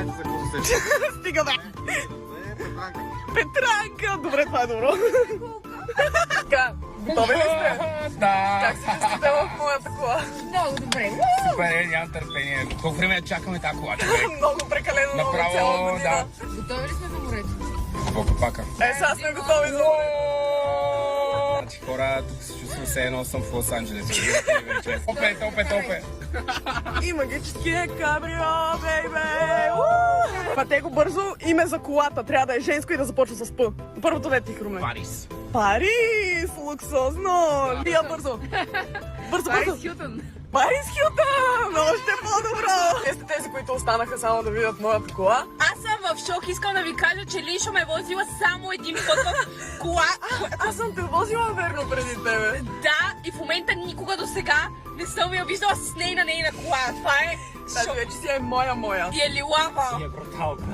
знаете за какво се сеща. Стига бе! Петранка. Петранка! Добре, това е добро. Така, готови ли сте? Да. Как се чувствате в моята кола? Много добре. Супер, нямам търпение. Колко време чакаме тази кола, човек? Много прекалено много Направо, цяла година. Готови ли сме за морето? Покопака. Сега сме готови за Значи хора, тук се чувствам все едно съм в Лос-Анджелес. Топе. И магическия кабрио, бейбе! Пътей го бързо, име за колата. Трябва да е женско и да започва с П. Първото дете ти, Хруме. Парис. Парис! Луксозно! Тия бързо! Бързо! Хилтън. Парис Хилтън! Още по-добро! Те сте тези, които останаха само да видят моята кола. Аз съм в шок. Искам да ви кажа, че Лишо ме возила само един път в кола. Аз съм те возила верно преди тебе. Да, и в момента никога до сега не съм я виждала с нейна кола. Това е Тази шок. вече си е моя. И е лилава. Е бруталка.